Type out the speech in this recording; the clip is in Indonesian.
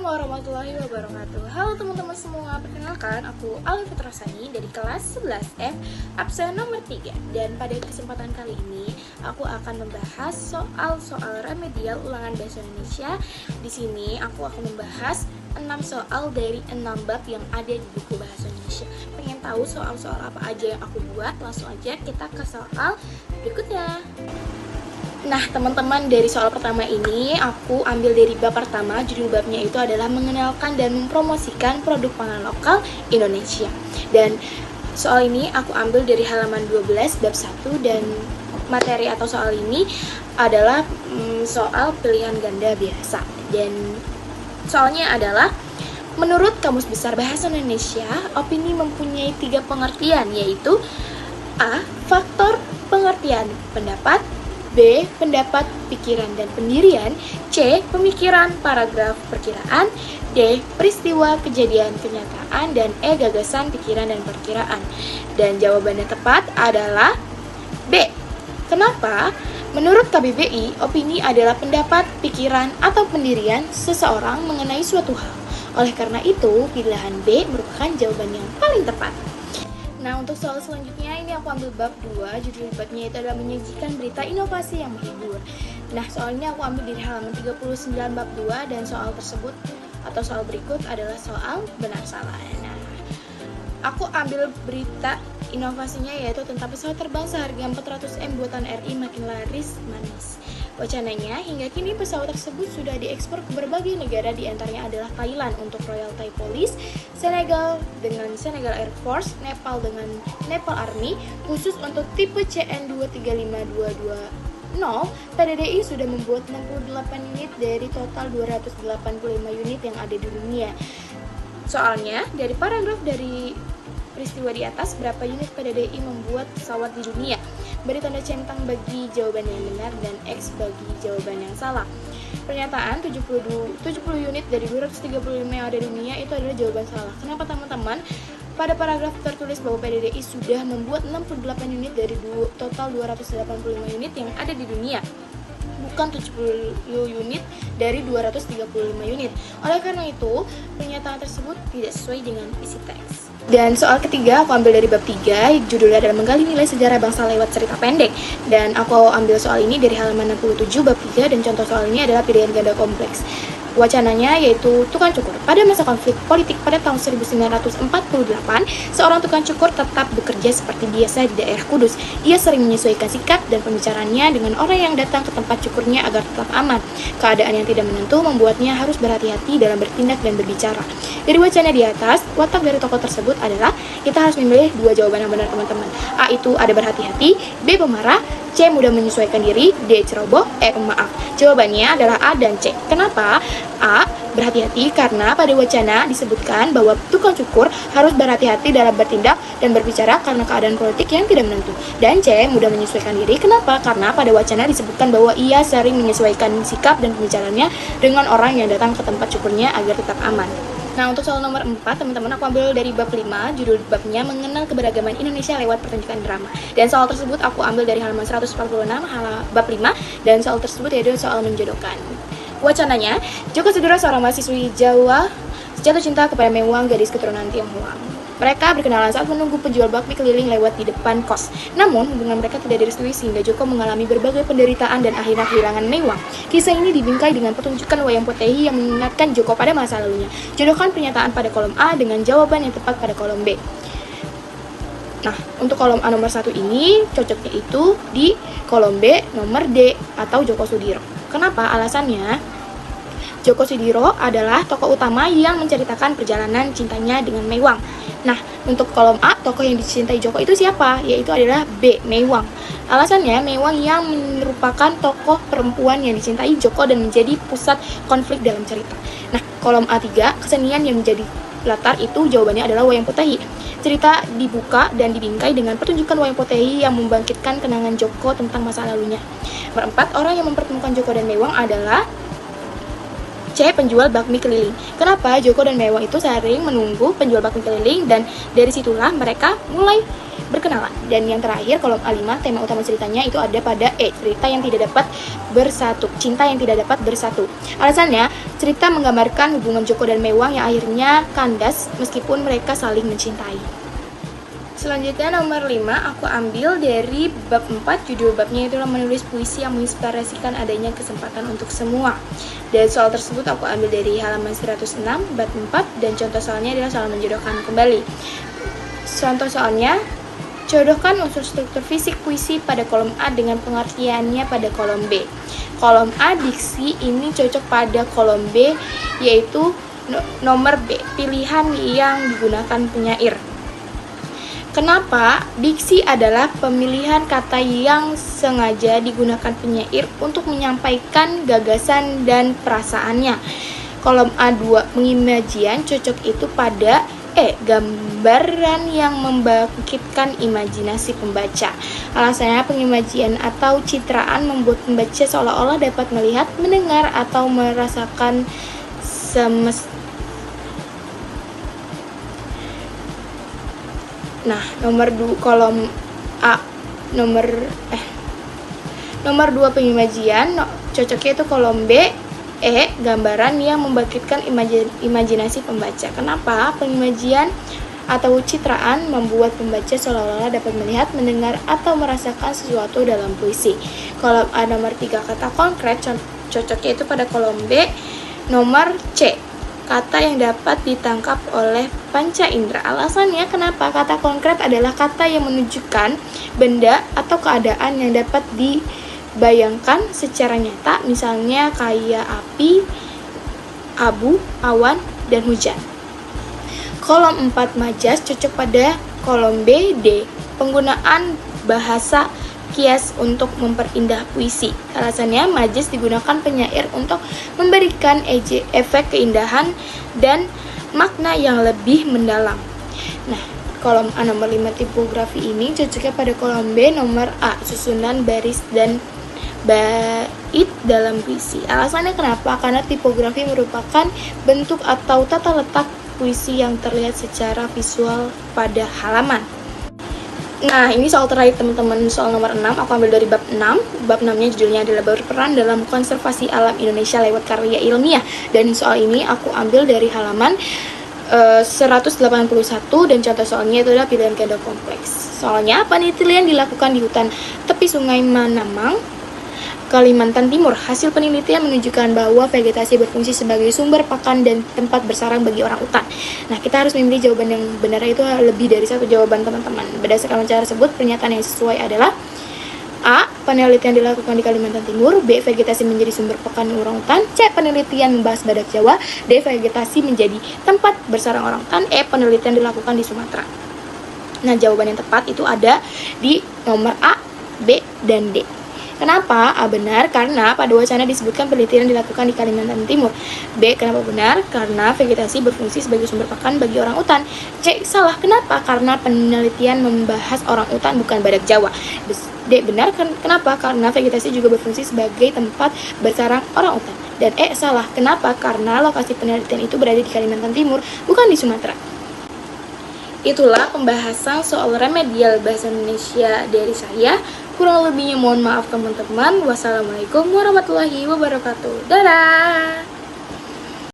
Assalamualaikum warahmatullahi wabarakatuh. Halo teman-teman semua, perkenalkan aku Alif Fitrasani dari kelas 11F absen nomor 3. Dan pada kesempatan kali ini aku akan membahas soal-soal remedial ulangan bahasa Indonesia. Di sini aku akan membahas 6 soal dari 6 bab yang ada di buku bahasa Indonesia. Pengen tahu soal-soal apa aja yang aku buat? Langsung aja kita ke soal berikutnya. Nah teman-teman, dari soal pertama ini aku ambil dari bab pertama. Judul babnya itu adalah mengenalkan dan mempromosikan produk pangan lokal Indonesia. Dan soal ini aku ambil dari halaman 12 bab 1. Dan materi atau soal ini adalah soal pilihan ganda biasa. Dan soalnya adalah, menurut Kamus Besar Bahasa Indonesia, opini mempunyai 3 pengertian, yaitu A. Faktor pengertian pendapat, B. Pendapat, pikiran, dan pendirian, C. Pemikiran, paragraf, perkiraan, D. Peristiwa, kejadian, kenyataan, dan E. Gagasan, pikiran, dan perkiraan. Dan jawaban yang tepat adalah B. Kenapa? Menurut KBBI, opini adalah pendapat, pikiran, atau pendirian seseorang mengenai suatu hal. Oleh karena itu, pilihan B merupakan jawaban yang paling tepat. Nah, untuk soal selanjutnya ini aku ambil bab 2. Judul babnya itu adalah menyajikan berita inovasi yang menghibur. Nah, soal ini aku ambil dari halaman 39 bab 2. Dan soal tersebut atau soal berikut adalah soal benar salah. Nah, aku ambil berita inovasinya yaitu tentang pesawat terbang seharga 400M buatan RI makin laris manis. Wacananya, hingga kini pesawat tersebut sudah diekspor ke berbagai negara, diantaranya adalah Thailand untuk Royal Thai Police, Senegal dengan Senegal Air Force, Nepal dengan Nepal Army. Khusus untuk tipe CN235220, PDDI sudah membuat 68 unit dari total 285 unit yang ada di dunia. Soalnya, dari paragraf dari peristiwa di atas, berapa unit PDDI membuat pesawat di dunia? Beri tanda centang bagi jawaban yang benar dan X bagi jawaban yang salah. Pernyataan 70 unit dari 235 yang ada di dunia itu adalah jawaban salah. Kenapa teman-teman? Pada paragraf tertulis bahwa PDDI sudah membuat 68 unit dari total 285 unit yang ada di dunia, bukan 70 unit dari 235 unit. Oleh karena itu, pernyataan tersebut tidak sesuai dengan isi teks. Dan soal ketiga aku ambil dari bab 3, judulnya adalah menggali nilai sejarah bangsa lewat cerita pendek. Dan aku ambil soal ini dari halaman 67 bab 3, dan contoh soal ini adalah pilihan ganda kompleks. Wacananya yaitu tukang cukur. Pada masa konflik politik pada tahun 1948, seorang tukang cukur tetap bekerja seperti biasa di daerah Kudus. Ia sering menyesuaikan sikap dan pembicaraannya dengan orang yang datang ke tempat cukurnya agar tetap aman. Keadaan yang tidak menentu membuatnya harus berhati-hati dalam bertindak dan berbicara. Dari wacana di atas, watak dari tokoh tersebut adalah kita harus memilih 2 jawaban yang benar teman-teman. A itu ada berhati-hati, B pemarah, C mudah menyesuaikan diri, D ceroboh, E pemaaf. Jawabannya adalah A dan C. Kenapa? A. Berhati-hati karena pada wacana disebutkan bahwa tukang cukur harus berhati-hati dalam bertindak dan berbicara karena keadaan politik yang tidak menentu. Dan C. Mudah menyesuaikan diri. Kenapa? Karena pada wacana disebutkan bahwa ia sering menyesuaikan sikap dan pembicaraannya dengan orang yang datang ke tempat cukurnya agar tetap aman. Nah, untuk soal nomor 4, teman-teman, aku ambil dari bab 5, judul babnya mengenal keberagaman Indonesia lewat pertunjukan drama. Dan soal tersebut aku ambil dari halaman 146, bab 5, dan soal tersebut yaitu soal menjodohkan. Wacananya, Joko Sudiro seorang mahasiswi Jawa jatuh cinta kepada Mewang, gadis keturunan Tionghoa. Mereka berkenalan saat menunggu penjual bakmi keliling lewat di depan kos. Namun, hubungan mereka tidak direstui sehingga Joko mengalami berbagai penderitaan dan akhirnya kehilangan Mewang. Kisah ini dibingkai dengan pertunjukan wayang potehi yang mengingatkan Joko pada masa lalunya. Jodohkan pernyataan pada kolom A dengan jawaban yang tepat pada kolom B. Nah, untuk kolom A nomor 1 ini, cocoknya itu di kolom B nomor D atau Joko Sudiro. Kenapa? Alasannya, Joko Sudiro adalah tokoh utama yang menceritakan perjalanan cintanya dengan Mewang. Nah, untuk kolom A, tokoh yang dicintai Joko itu siapa? Yaitu adalah B, Mewang. Alasannya, Mewang yang merupakan tokoh perempuan yang dicintai Joko dan menjadi pusat konflik dalam cerita. Nah, kolom A3, kesenian yang menjadi latar itu jawabannya adalah wayang potehi. Cerita dibuka dan dibingkai dengan pertunjukan wayang potehi yang membangkitkan kenangan Joko tentang masa lalunya. Nomor 4, orang yang mempertemukan Joko dan Mewang adalah C. Penjual bakmi keliling. Kenapa Joko dan Mewang itu sering menunggu penjual bakmi keliling, dan dari situlah mereka mulai berkenalan. Dan yang terakhir, kolom A5, tema utama ceritanya itu ada pada E. Cerita yang tidak dapat bersatu, cinta yang tidak dapat bersatu. Alasannya, cerita menggambarkan hubungan Joko dan Mewang yang akhirnya kandas meskipun mereka saling mencintai. Selanjutnya nomor 5, aku ambil dari bab 4, judul babnya itu menulis puisi yang menginspirasikan adanya kesempatan untuk semua. Dan soal tersebut aku ambil dari halaman 106, bab 4, dan contoh soalnya adalah soal menjodohkan kembali. Contoh soalnya, jodohkan unsur struktur fisik puisi pada kolom A dengan pengertiannya pada kolom B. Kolom A diksi ini cocok pada kolom B, yaitu nomor B, pilihan yang digunakan penyair. Kenapa? Diksi adalah pemilihan kata yang sengaja digunakan penyair untuk menyampaikan gagasan dan perasaannya. Kolom A2, pengimajian cocok itu pada E, gambaran yang membangkitkan imajinasi pembaca. Alasannya, pengimajian atau citraan membuat pembaca seolah-olah dapat melihat, mendengar, atau merasakan Nah, kolom A nomor 2 pengimajian cocoknya itu kolom B, E, gambaran yang membangkitkan imajinasi pembaca. Kenapa? Pengimajian atau citraan membuat pembaca seolah-olah dapat melihat, mendengar, atau merasakan sesuatu dalam puisi. Kolom A nomor 3, kata konkret cocoknya itu pada kolom B. Nomor C, kata yang dapat ditangkap oleh panca indera. Alasannya, kenapa? Kata konkret adalah kata yang menunjukkan benda atau keadaan yang dapat dibayangkan secara nyata, misalnya kayak api, abu, awan, dan hujan. Kolom 4, majas, cocok pada kolom B. D, penggunaan bahasa kias untuk memperindah puisi. Alasannya, majas digunakan penyair untuk memberikan efek keindahan dan makna yang lebih mendalam. Nah, kolom A nomor 5, tipografi ini cocoknya pada kolom B nomor A, susunan baris dan bait dalam puisi. Alasannya kenapa? Karena tipografi merupakan bentuk atau tata letak puisi yang terlihat secara visual pada halaman. Nah, ini soal terakhir teman-teman, soal nomor 6, aku ambil dari bab 6. Bab 6-nya judulnya adalah berperan dalam konservasi alam Indonesia lewat karya ilmiah. Dan soal ini aku ambil dari halaman 181, dan contoh soalnya itu adalah pilihan ganda kompleks. Soalnya, penelitian dilakukan di hutan tepi Sungai Manamang, Kalimantan Timur. Hasil penelitian menunjukkan bahwa vegetasi berfungsi sebagai sumber pakan dan tempat bersarang bagi orang utan. Nah, kita harus memilih jawaban yang benar, itu lebih dari satu jawaban teman-teman. Berdasarkan wawancara tersebut, pernyataan yang sesuai adalah A, penelitian dilakukan di Kalimantan Timur. B, vegetasi menjadi sumber pakan orang utan. C, penelitian membahas badak Jawa. D, vegetasi menjadi tempat bersarang orang utan. E, penelitian dilakukan di Sumatera. Nah, jawaban yang tepat itu ada di nomor A, B, dan D. Kenapa A benar? Karena pada wacana disebutkan penelitian dilakukan di Kalimantan Timur. B, kenapa benar? Karena vegetasi berfungsi sebagai sumber pakan bagi orang utan. C, salah. Kenapa? Karena penelitian membahas orang utan, bukan badak Jawa. D, benar. Kenapa? Karena vegetasi juga berfungsi sebagai tempat bersarang orang utan. Dan E, salah. Kenapa? Karena lokasi penelitian itu berada di Kalimantan Timur, bukan di Sumatera. Itulah pembahasan soal remedial bahasa Indonesia dari saya. Kurang lebihnya mohon maaf teman-teman. Wassalamualaikum warahmatullahi wabarakatuh. Dadah.